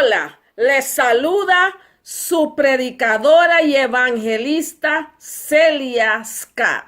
Hola, les saluda su predicadora y evangelista Celia Scott.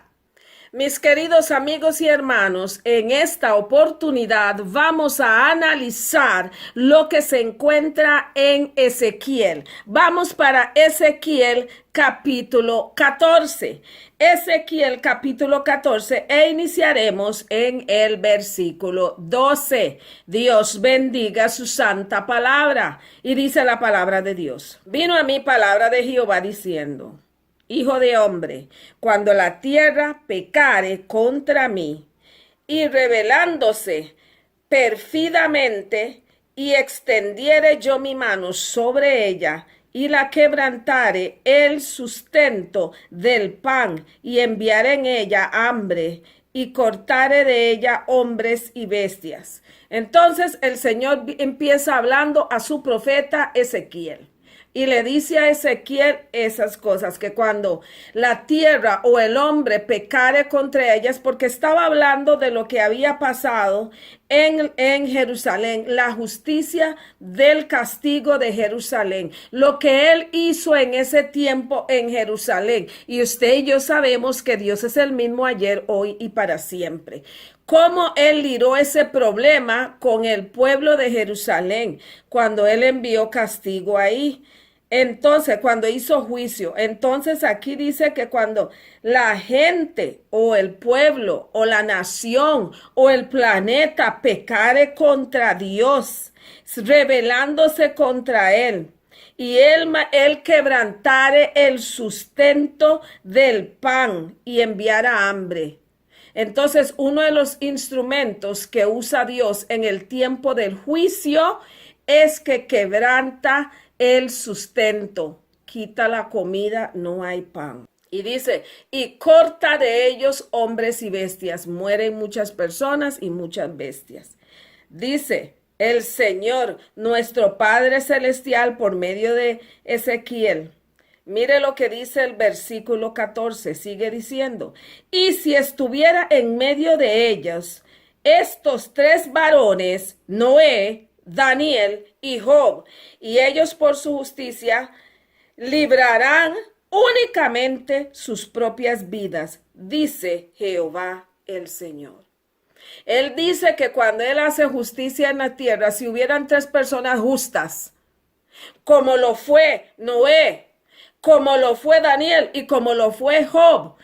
Mis queridos amigos y hermanos, en esta oportunidad vamos a analizar lo que se encuentra en Ezequiel. Vamos para Ezequiel capítulo 14. Ezequiel capítulo 14 e iniciaremos en el versículo 12. Dios bendiga su santa palabra. Y dice la palabra de Dios. Vino a mí palabra de Jehová diciendo: Hijo de hombre, cuando la tierra pecare contra mí y rebelándose pérfidamente y extendiere yo mi mano sobre ella y la quebrantare el sustento del pan y enviaré en ella hambre y cortare de ella hombres y bestias. Entonces el Señor empieza hablando a su profeta Ezequiel. Y le dice a Ezequiel esas cosas, que cuando la tierra o el hombre pecare contra ellas, porque estaba hablando de lo que había pasado en Jerusalén, la justicia del castigo de Jerusalén, lo que él hizo en ese tiempo en Jerusalén. Y usted y yo sabemos que Dios es el mismo ayer, hoy y para siempre. Cómo él libró ese problema con el pueblo de Jerusalén cuando él envió castigo ahí. Entonces, cuando hizo juicio, entonces aquí dice que cuando la gente o el pueblo o la nación o el planeta pecare contra Dios, rebelándose contra él, y él quebrantare el sustento del pan y enviara hambre. Entonces, uno de los instrumentos que usa Dios en el tiempo del juicio es que quebranta el sustento, quita la comida, no hay pan. Y dice, y corta de ellos hombres y bestias. Mueren muchas personas y muchas bestias. Dice el Señor, nuestro Padre Celestial, por medio de Ezequiel. Mire lo que dice el versículo 14, sigue diciendo, y si estuviera en medio de ellos estos tres varones, Noé, Daniel y Job, y ellos por su justicia librarán únicamente sus propias vidas, dice Jehová el Señor. Él dice que cuando él hace justicia en la tierra, si hubieran tres personas justas, como lo fue Noé, como lo fue Daniel y como lo fue Job,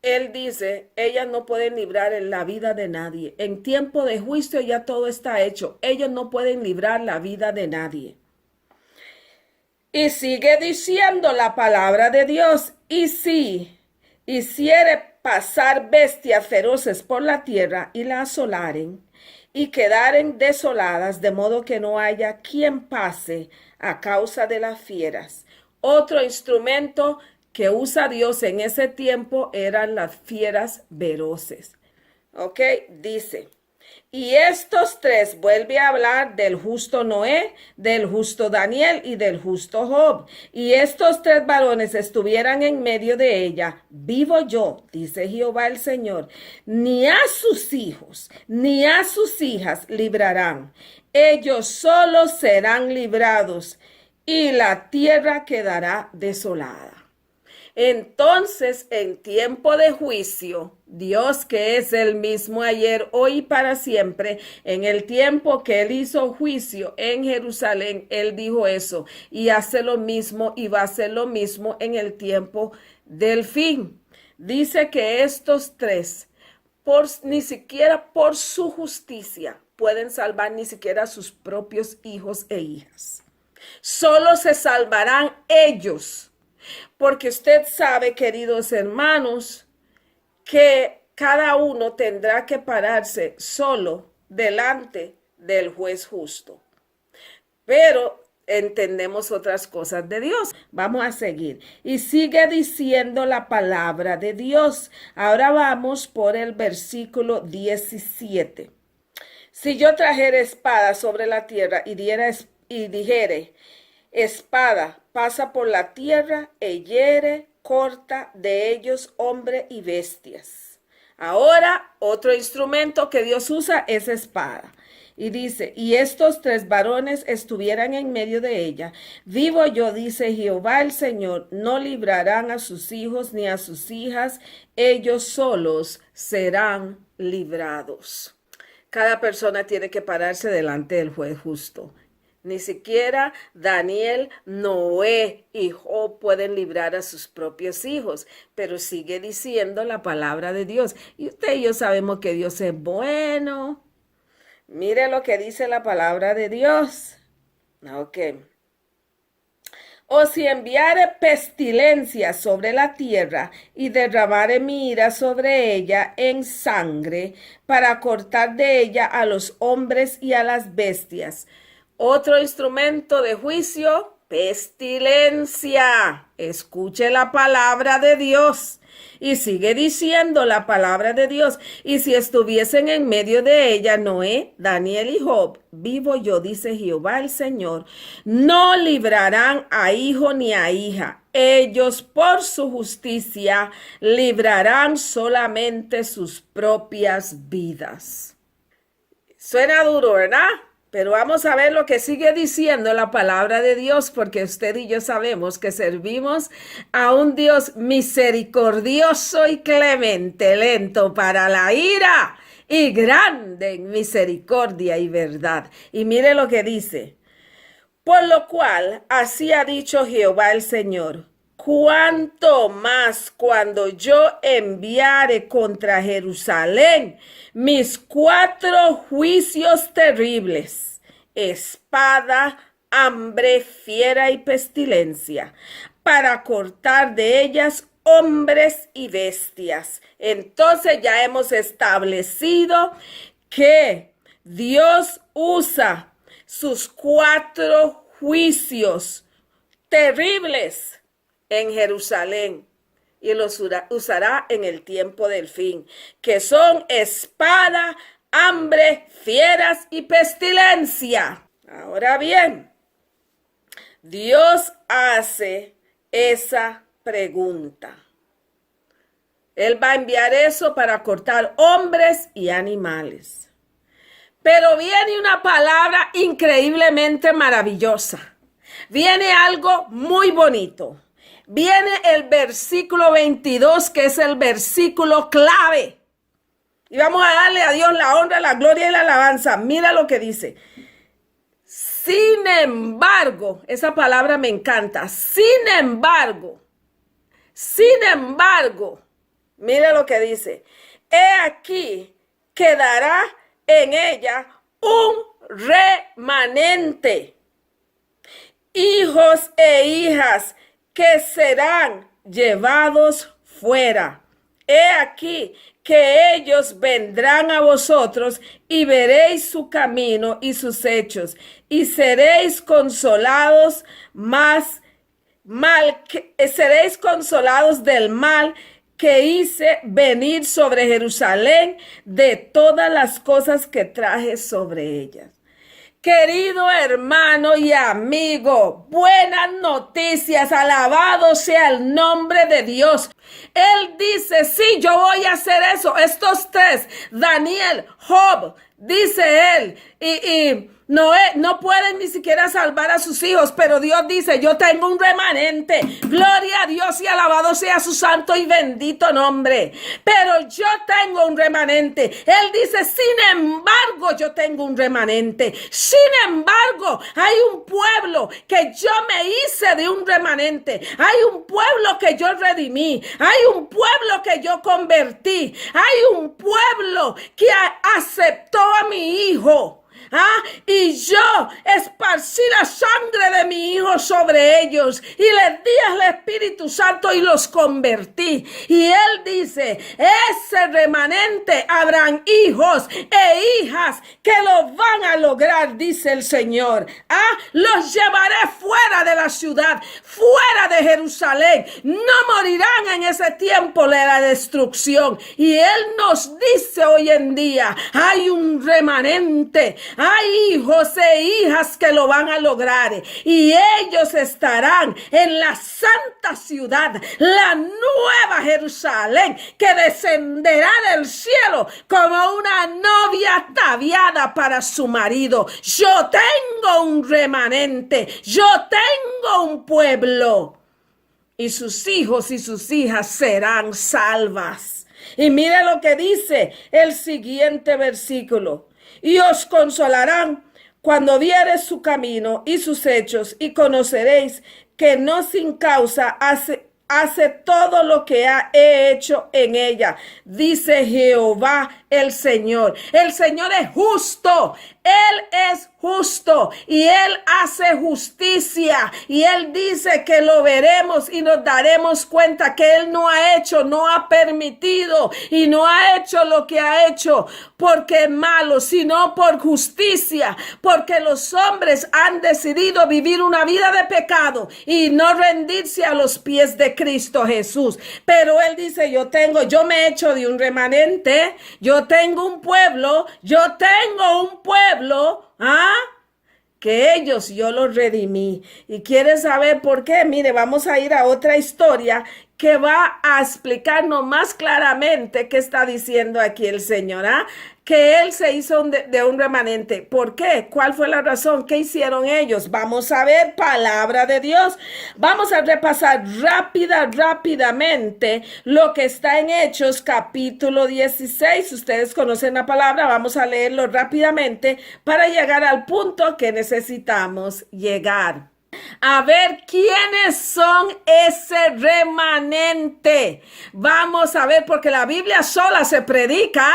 él dice, ellas no pueden librar en la vida de nadie. En tiempo de juicio ya todo está hecho. Ellos no pueden librar la vida de nadie. Y sigue diciendo la palabra de Dios. Y si hiciere pasar bestias feroces por la tierra y la asolaren y quedaren desoladas, de modo que no haya quien pase a causa de las fieras. Otro instrumento que usa Dios en ese tiempo eran las fieras feroces. ¿Ok? Dice, y estos tres, vuelve a hablar del justo Noé, del justo Daniel y del justo Job. Y estos tres varones estuvieran en medio de ella. Vivo yo, dice Jehová el Señor, ni a sus hijos, ni a sus hijas librarán. Ellos solos serán librados y la tierra quedará desolada. Entonces, en tiempo de juicio, Dios, que es el mismo ayer, hoy y para siempre, en el tiempo que él hizo juicio en Jerusalén, él dijo eso y hace lo mismo y va a hacer lo mismo en el tiempo del fin. Dice que estos tres, ni siquiera por su justicia, pueden salvar ni siquiera a sus propios hijos e hijas. Solo se salvarán ellos. Porque usted sabe, queridos hermanos, que cada uno tendrá que pararse solo delante del juez justo. Pero entendemos otras cosas de Dios. Vamos a seguir. Y sigue diciendo la palabra de Dios. Ahora vamos por el versículo 17. Si yo trajera espada sobre la tierra y dijere, espada pasa por la tierra e hiere, corta de ellos hombre y bestias. Ahora, otro instrumento que Dios usa es espada. Y dice, y estos 3 varones estuvieran en medio de ella. Vivo yo, dice Jehová el Señor, no librarán a sus hijos ni a sus hijas, ellos solos serán librados. Cada persona tiene que pararse delante del juez justo. Ni siquiera Daniel, Noé y Job pueden librar a sus propios hijos, pero sigue diciendo la palabra de Dios. Y usted y yo sabemos que Dios es bueno. Mire lo que dice la palabra de Dios. Ok. O si enviare pestilencia sobre la tierra y derramare mi ira sobre ella en sangre, para cortar de ella a los hombres y a las bestias. Otro instrumento de juicio, pestilencia. Escuche la palabra de Dios. Y sigue diciendo la palabra de Dios. Y si estuviesen en medio de ella Noé, Daniel y Job, vivo yo, dice Jehová el Señor, no librarán a hijo ni a hija. Ellos por su justicia librarán solamente sus propias vidas. Suena duro, ¿verdad? Pero vamos a ver lo que sigue diciendo la palabra de Dios, porque usted y yo sabemos que servimos a un Dios misericordioso y clemente, lento para la ira y grande en misericordia y verdad. Y mire lo que dice. Por lo cual, así ha dicho Jehová el Señor, cuánto más cuando yo enviare contra Jerusalén mis 4 juicios terribles, espada, hambre, fiera y pestilencia, para cortar de ellas hombres y bestias. Entonces ya hemos establecido que Dios usa sus 4 juicios terribles en Jerusalén y los usará en el tiempo del fin, que son espada, hambre, fieras y pestilencia. Ahora bien, Dios hace esa pregunta. Él va a enviar eso para cortar hombres y animales. Pero viene una palabra increíblemente maravillosa. Viene algo muy bonito. Viene el versículo 22, que es el versículo clave. Y vamos a darle a Dios la honra, la gloria y la alabanza. Mira lo que dice. Sin embargo, esa palabra me encanta. Sin embargo, mira lo que dice. He aquí, quedará en ella un remanente, hijos e hijas que serán llevados fuera. He aquí que ellos vendrán a vosotros y veréis su camino y sus hechos, y seréis consolados seréis consolados del mal que hice venir sobre Jerusalén, de todas las cosas que traje sobre ellas. Querido hermano y amigo, buenas noticias, alabado sea el nombre de Dios. Él dice, sí, yo voy a hacer eso. Estos 3, Daniel, Job, dice él, y Noé, no pueden ni siquiera salvar a sus hijos, pero Dios dice, yo tengo un remanente. Gloria a Dios y alabado sea su santo y bendito nombre. Pero yo tengo un remanente. Él dice, sin embargo, yo tengo un remanente. Sin embargo, hay un pueblo que yo me hice de un remanente. Hay un pueblo que yo redimí. Hay un pueblo que yo convertí. Hay un pueblo que aceptó a mi hijo. Y yo esparcí la sangre de mi hijo sobre ellos y les di al Espíritu Santo y los convertí. Y él dice, ese remanente habrán hijos e hijas que lo van a lograr, dice el Señor. Los llevaré fuera de la ciudad, fuera de Jerusalén. No morirán en ese tiempo de la destrucción. Y él nos dice hoy en día, hay un remanente. Hay hijos e hijas que lo van a lograr y ellos estarán en la santa ciudad, la nueva Jerusalén, que descenderá del cielo como una novia ataviada para su marido. Yo tengo un remanente, yo tengo un pueblo y sus hijos y sus hijas serán salvas. Y mire lo que dice el siguiente versículo. Y os consolarán cuando viereis su camino y sus hechos, y conoceréis que no sin causa hace todo lo que he hecho en ella, dice Jehová el Señor. El Señor es justo, Él es justo y Él hace justicia, y Él dice que lo veremos y nos daremos cuenta que Él no ha hecho, no ha permitido y no ha hecho lo que ha hecho porque es malo, sino por justicia, porque los hombres han decidido vivir una vida de pecado y no rendirse a los pies de Cristo Jesús. Pero Él dice, yo me he hecho de un remanente, yo tengo un pueblo, que ellos yo los redimí. ¿Y quiere saber por qué? Mire, vamos a ir a otra historia que va a explicarnos más claramente qué está diciendo aquí el Señor, que Él se hizo de un remanente. ¿Por qué? ¿Cuál fue la razón? ¿Qué hicieron ellos? Vamos a ver, palabra de Dios. Vamos a repasar rápidamente lo que está en Hechos capítulo 16. Ustedes conocen la palabra, vamos a leerlo rápidamente para llegar al punto que necesitamos llegar. A ver quiénes son ese remanente. Vamos a ver, porque la Biblia sola se predica.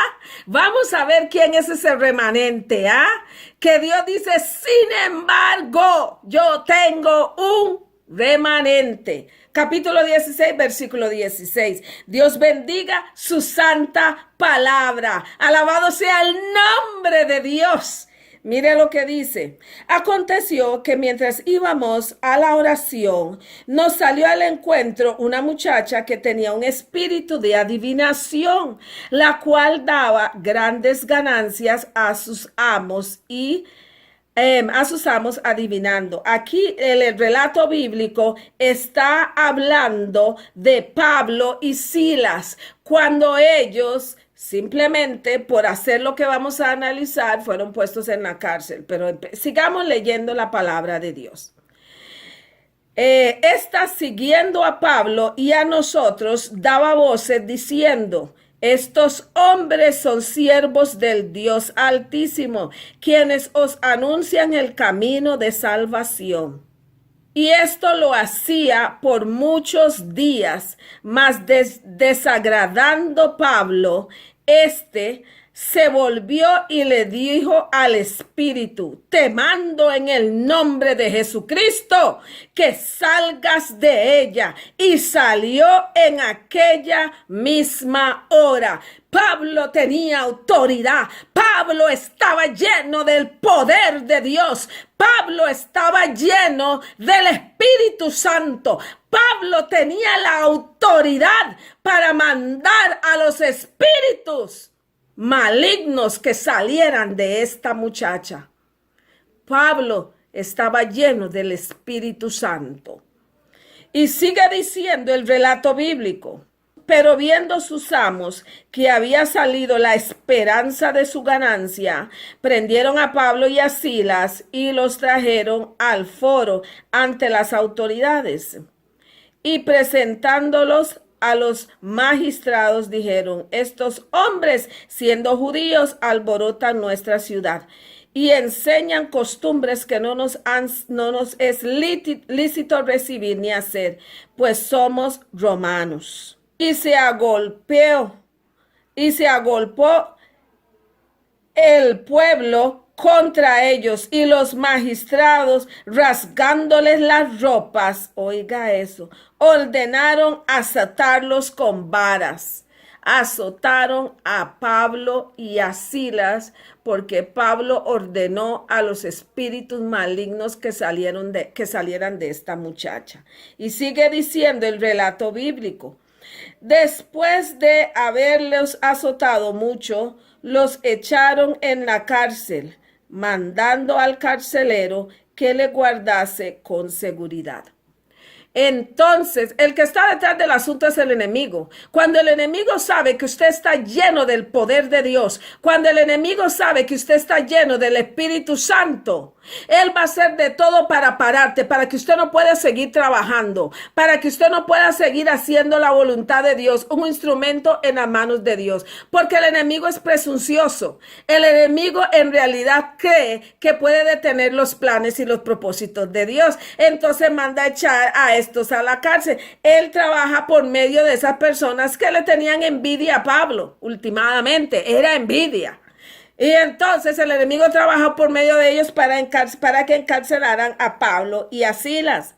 Vamos a ver quién es ese remanente, que Dios dice, sin embargo, yo tengo un remanente. Capítulo 16, versículo 16. Dios bendiga su santa palabra. Alabado sea el nombre de Dios. Mire lo que dice. Aconteció que mientras íbamos a la oración, nos salió al encuentro una muchacha que tenía un espíritu de adivinación, la cual daba grandes ganancias a sus amos adivinando. Aquí el relato bíblico está hablando de Pablo y Silas, cuando ellos simplemente por hacer lo que vamos a analizar fueron puestos en la cárcel. Pero sigamos leyendo la palabra de Dios. Esta, siguiendo a Pablo y a nosotros, daba voces diciendo: estos hombres son siervos del Dios Altísimo, quienes os anuncian el camino de salvación. Y esto lo hacía por muchos días, mas desagradando Pablo, se volvió y le dijo al espíritu: te mando en el nombre de Jesucristo que salgas de ella. Y salió en aquella misma hora. Pablo tenía autoridad. Pablo estaba lleno del poder de Dios. Pablo estaba lleno del Espíritu Santo. Pablo tenía la autoridad para mandar a los espíritus malignos que salieran de esta muchacha. Pablo estaba lleno del Espíritu Santo. Y sigue diciendo el relato bíblico: pero viendo sus amos que había salido la esperanza de su ganancia, prendieron a Pablo y a Silas y los trajeron al foro ante las autoridades. Y presentándolos a los magistrados, dijeron: estos hombres, siendo judíos, alborotan nuestra ciudad y enseñan costumbres que no nos es lícito recibir ni hacer, pues somos romanos. Y se agolpó el pueblo contra ellos, y los magistrados, rasgándoles las ropas, oiga eso, ordenaron azotarlos con varas. Azotaron a Pablo y a Silas porque Pablo ordenó a los espíritus malignos que salieran de esta muchacha. Y sigue diciendo el relato bíblico: después de haberlos azotado mucho, los echaron en la cárcel, mandando al carcelero que le guardase con seguridad. Entonces, el que está detrás del asunto es el enemigo. Cuando el enemigo sabe que usted está lleno del poder de Dios, cuando el enemigo sabe que usted está lleno del Espíritu Santo, él va a hacer de todo para pararte, para que usted no pueda seguir trabajando, para que usted no pueda seguir haciendo la voluntad de Dios, un instrumento en las manos de Dios. Porque el enemigo es presuncioso. El enemigo en realidad cree que puede detener los planes y los propósitos de Dios. Entonces manda a echar a estos a la cárcel. Él trabaja por medio de esas personas que le tenían envidia a Pablo. Últimamente era envidia. Y entonces el enemigo trabaja por medio de ellos para que encarcelaran a Pablo y a Silas.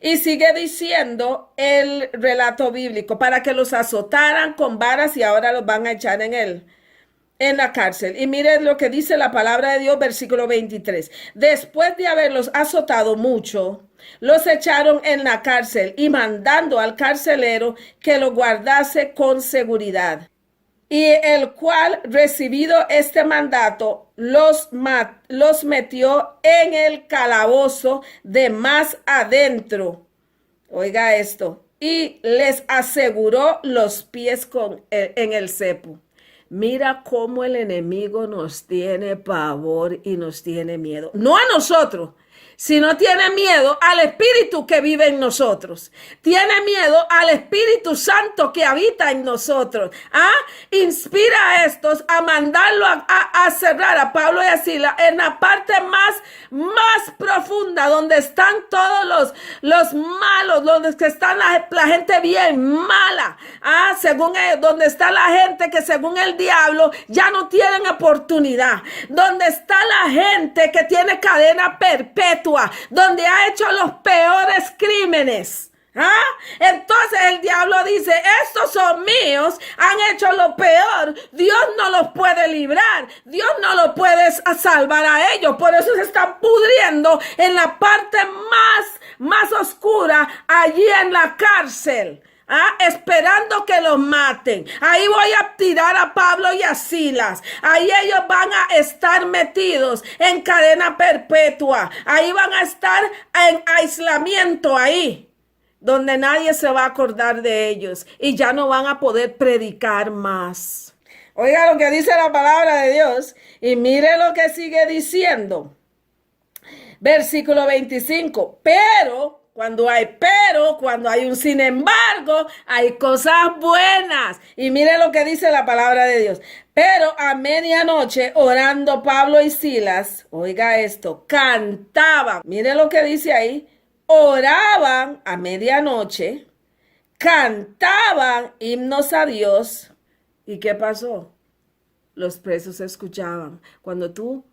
Y sigue diciendo el relato bíblico, para que los azotaran con varas y ahora los van a echar en la cárcel. Y miren lo que dice la palabra de Dios, versículo 23. Después de haberlos azotado mucho, los echaron en la cárcel y mandando al carcelero que lo guardase con seguridad. Y el cual, recibido este mandato, los metió en el calabozo de más adentro. Oiga esto. Y les aseguró los pies en el cepo. Mira cómo el enemigo nos tiene pavor y nos tiene miedo. No a nosotros, sino tiene miedo al Espíritu que vive en nosotros. Tiene miedo al Espíritu Santo que habita en nosotros. Inspira a estos a mandarlo a cerrar a Pablo y a Silas en la parte más profunda, donde están todos los malos, donde está la gente bien mala. Según ellos, donde está la gente que según el diablo ya no tienen oportunidad. Donde está la gente que tiene cadena perpetua, donde ha hecho los peores crímenes. Entonces el diablo dice, estos son míos, han hecho lo peor, Dios no los puede librar, Dios no los puede salvar a ellos, por eso se están pudriendo en la parte más oscura, allí en la cárcel. Esperando que los maten. Ahí voy a tirar a Pablo y a Silas. Ahí ellos van a estar metidos en cadena perpetua. Ahí van a estar en aislamiento ahí, donde nadie se va a acordar de ellos y ya no van a poder predicar más. Oiga lo que dice la palabra de Dios y mire lo que sigue diciendo. Versículo 25. Cuando hay un sin embargo, hay cosas buenas. Y mire lo que dice la palabra de Dios. Pero a medianoche, orando Pablo y Silas, oiga esto, cantaban. Mire lo que dice ahí. Oraban a medianoche, cantaban himnos a Dios. ¿Y qué pasó? Los presos escuchaban. Cuando tú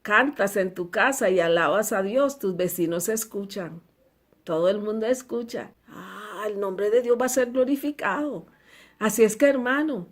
cantas en tu casa y alabas a Dios, tus vecinos escuchan. Todo el mundo escucha. El nombre de Dios va a ser glorificado. Así es que, hermano,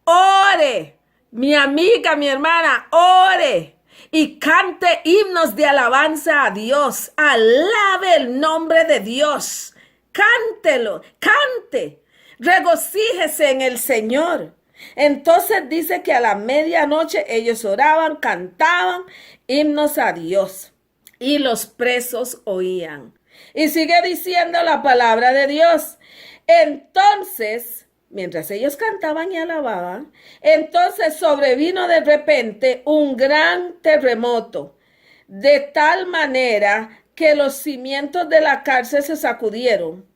ore. Mi amiga, mi hermana, ore. Y cante himnos de alabanza a Dios. Alabe el nombre de Dios. Cántelo, cante. Regocíjese en el Señor. Entonces dice que a la medianoche ellos oraban, cantaban himnos a Dios. Y los presos oían. Y sigue diciendo la palabra de Dios. Entonces, mientras ellos cantaban y alababan, entonces sobrevino de repente un gran terremoto, de tal manera que los cimientos de la cárcel se sacudieron.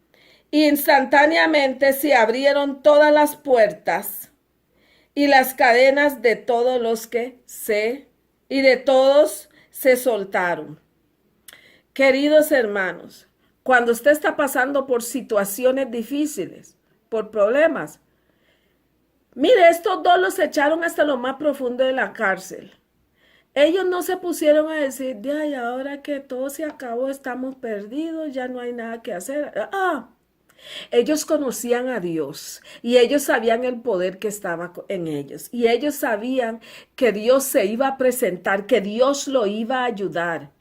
Instantáneamente se abrieron todas las puertas y las cadenas de todos se soltaron. Queridos hermanos, cuando usted está pasando por situaciones difíciles, por problemas, mire, estos dos los echaron hasta lo más profundo de la cárcel. Ellos no se pusieron a decir, ay, ahora que todo se acabó, estamos perdidos, ya no hay nada que hacer. Ellos conocían a Dios y ellos sabían el poder que estaba en ellos. Y ellos sabían que Dios se iba a presentar, que Dios lo iba a ayudar.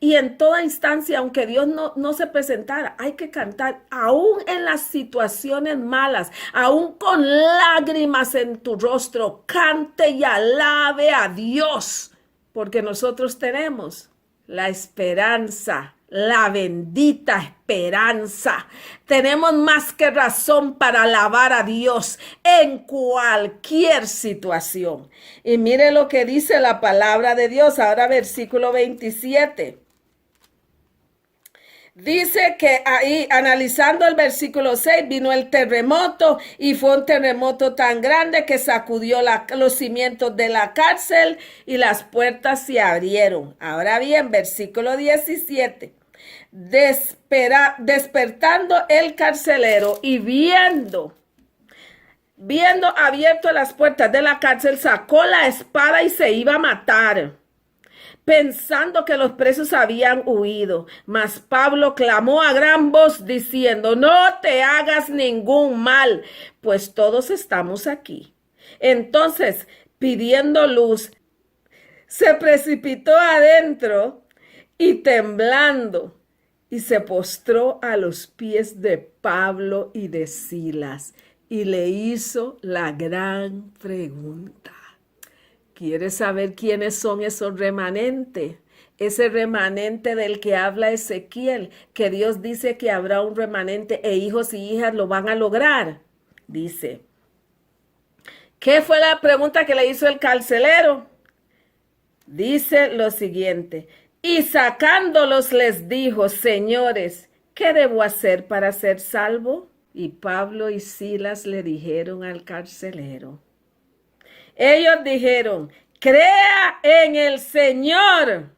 Y en toda instancia, aunque Dios no se presentara, hay que cantar, aún en las situaciones malas, aún con lágrimas en tu rostro, cante y alabe a Dios. porque nosotros tenemos la esperanza, la bendita esperanza. Tenemos más que razón para alabar a Dios en cualquier situación. Y mire lo que dice la palabra de Dios, ahora versículo 27. Dice que ahí, analizando el versículo 6, vino el terremoto y fue un terremoto tan grande que sacudió los cimientos de la cárcel y las puertas se abrieron. Ahora bien, versículo 17. Despertando el carcelero y viendo abierto las puertas de la cárcel, sacó la espada y se iba a matar, pensando que los presos habían huido. Mas Pablo clamó a gran voz diciendo: no te hagas ningún mal, pues todos estamos aquí. Entonces, pidiendo luz, se precipitó adentro y temblando, y se postró a los pies de Pablo y de Silas y le hizo la gran pregunta. ¿Quieres saber quiénes son esos remanentes? Ese remanente del que habla Ezequiel, que Dios dice que habrá un remanente e hijos y hijas lo van a lograr. Dice, ¿qué fue la pregunta que le hizo el carcelero? Dice lo siguiente: y sacándolos les dijo: señores, ¿qué debo hacer para ser salvo? Y Pablo y Silas le dijeron al carcelero. Ellos dijeron: crea en el Señor.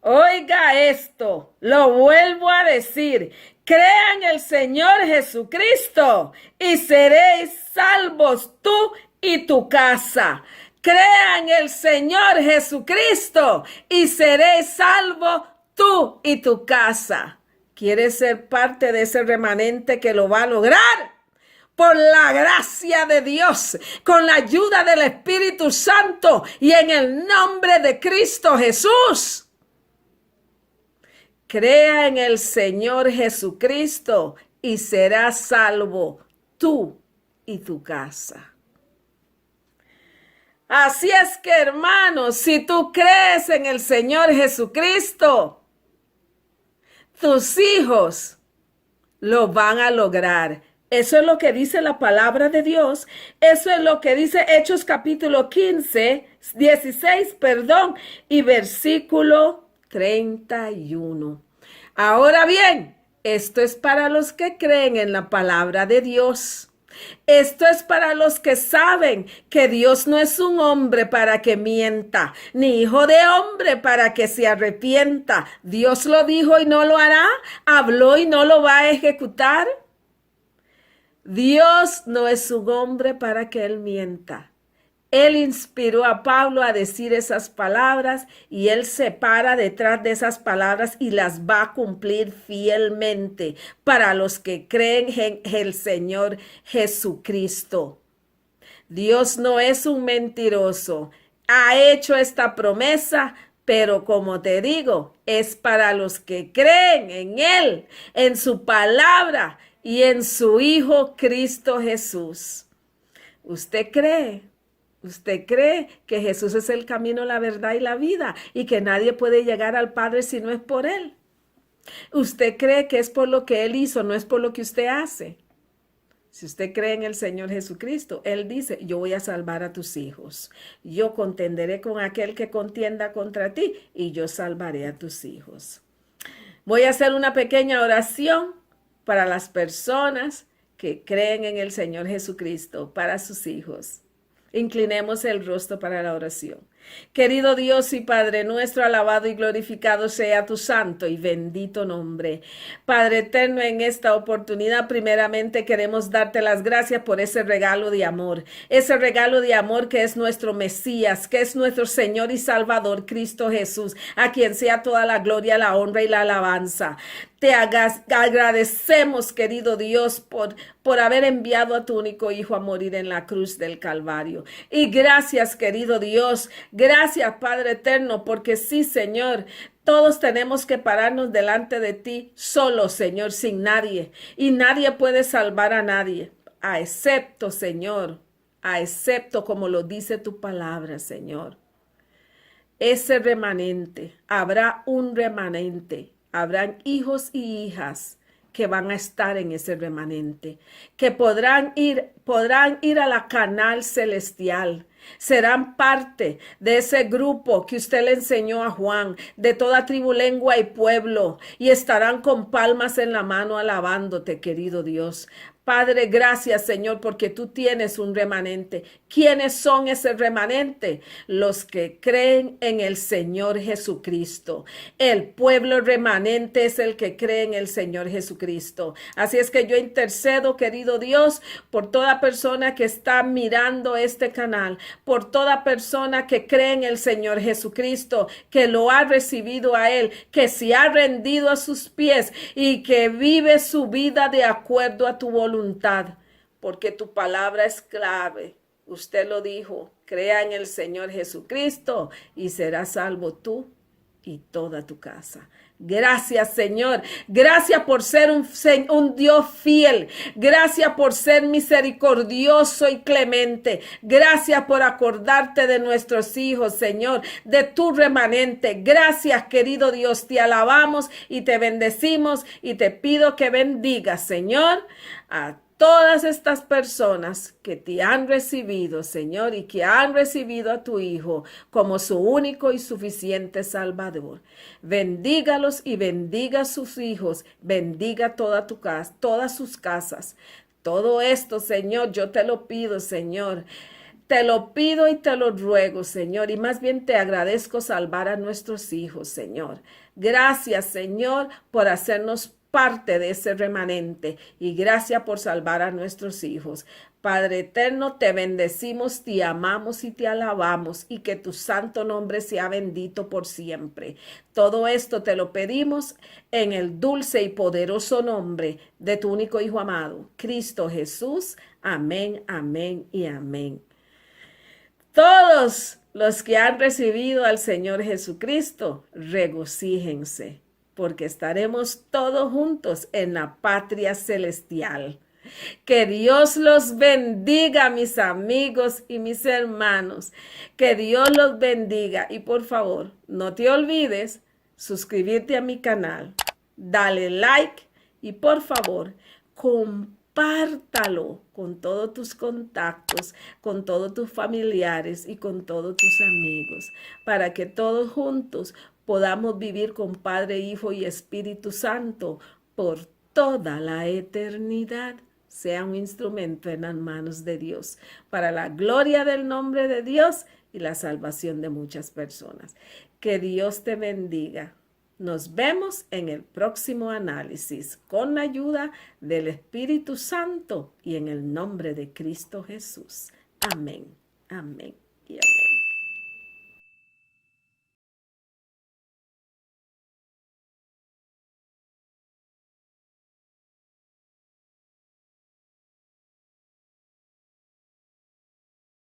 Oiga esto, lo vuelvo a decir: crea en el Señor Jesucristo y seréis salvos tú y tu casa. Crea en el Señor Jesucristo y seréis salvos tú y tu casa. ¿Quieres ser parte de ese remanente que lo va a lograr? Por la gracia de Dios, con la ayuda del Espíritu Santo y en el nombre de Cristo Jesús. Crea en el Señor Jesucristo y serás salvo tú y tu casa. Así es que, hermanos, si tú crees en el Señor Jesucristo, tus hijos lo van a lograr. Eso es lo que dice la palabra de Dios. Eso es lo que dice Hechos capítulo 16, y versículo 31. Ahora bien, esto es para los que creen en la palabra de Dios. Esto es para los que saben que Dios no es un hombre para que mienta, ni hijo de hombre para que se arrepienta. Dios lo dijo y no lo hará, habló y no lo va a ejecutar. Dios no es un hombre para que él mienta. Él inspiró a Pablo a decir esas palabras y él se para detrás de esas palabras y las va a cumplir fielmente para los que creen en el Señor Jesucristo. Dios no es un mentiroso. Ha hecho esta promesa, pero como te digo, es para los que creen en Él, en su palabra y en su Hijo Cristo Jesús. ¿Usted cree? ¿Usted cree que Jesús es el camino, la verdad y la vida y que nadie puede llegar al Padre si no es por Él? ¿Usted cree que es por lo que Él hizo, no es por lo que usted hace? Si usted cree en el Señor Jesucristo, Él dice: yo voy a salvar a tus hijos. Yo contenderé con aquel que contienda contra ti y yo salvaré a tus hijos. Voy a hacer una pequeña oración para las personas que creen en el Señor Jesucristo, para sus hijos. Inclinemos el rostro para la oración. Querido Dios y Padre nuestro, alabado y glorificado sea tu santo y bendito nombre. Padre eterno, en esta oportunidad primeramente queremos darte las gracias por ese regalo de amor que es nuestro Mesías, que es nuestro Señor y Salvador Cristo Jesús, a quien sea toda la gloria, la honra y la alabanza. Te agradecemos, querido Dios, por haber enviado a tu único Hijo a morir en la cruz del Calvario. Y gracias, querido Dios, gracias, Padre eterno, porque sí, Señor, todos tenemos que pararnos delante de ti solo, Señor, sin nadie. Y nadie puede salvar a nadie, a excepto, Señor, como lo dice tu palabra, Señor. ese remanente, habrá un remanente, habrán hijos y hijas que van a estar en ese remanente, que podrán ir a la canal celestial. Serán parte de ese grupo que usted le enseñó a Juan, de toda tribu, lengua y pueblo, y estarán con palmas en la mano alabándote, querido Dios. Padre, gracias, Señor, porque tú tienes un remanente. ¿Quiénes son ese remanente? Los que creen en el Señor Jesucristo. El pueblo remanente es el que cree en el Señor Jesucristo. Así es que yo intercedo, querido Dios, por toda persona que está mirando este canal, por toda persona que cree en el Señor Jesucristo, que lo ha recibido a Él, que se ha rendido a sus pies y que vive su vida de acuerdo a tu voluntad. Porque tu palabra es clave. Usted lo dijo, crea en el Señor Jesucristo y serás salvo tú y toda tu casa. Gracias, Señor. Gracias por ser un Dios fiel. Gracias por ser misericordioso y clemente. Gracias por acordarte de nuestros hijos, Señor, de tu remanente. Gracias, querido Dios. Te alabamos y te bendecimos y te pido que bendigas, Señor, a todas estas personas que te han recibido, Señor, y que han recibido a tu Hijo como su único y suficiente Salvador. Bendígalos y bendiga a sus hijos, bendiga toda tu casa, todas sus casas. Todo esto, Señor, yo te lo pido, Señor. Te lo pido y te lo ruego, Señor, y más bien te agradezco salvar a nuestros hijos, Señor. Gracias, Señor, por hacernos parte de ese remanente y gracias por salvar a nuestros hijos. Padre eterno, te bendecimos, te amamos y te alabamos y que tu santo nombre sea bendito por siempre. Todo esto te lo pedimos en el dulce y poderoso nombre de tu único Hijo amado, Cristo Jesús. Amén, amén y amén. Todos los que han recibido al Señor Jesucristo, regocíjense, porque estaremos todos juntos en la patria celestial. Que Dios los bendiga, mis amigos y mis hermanos. Que Dios los bendiga. Y por favor, no te olvides suscribirte a mi canal. Dale like y por favor, compártalo con todos tus contactos, con todos tus familiares y con todos tus amigos, para que todos juntos podamos vivir con Padre, Hijo y Espíritu Santo por toda la eternidad. Sea un instrumento en las manos de Dios para la gloria del nombre de Dios y la salvación de muchas personas. Que Dios te bendiga. Nos vemos en el próximo análisis con la ayuda del Espíritu Santo y en el nombre de Cristo Jesús. Amén, amén y amén.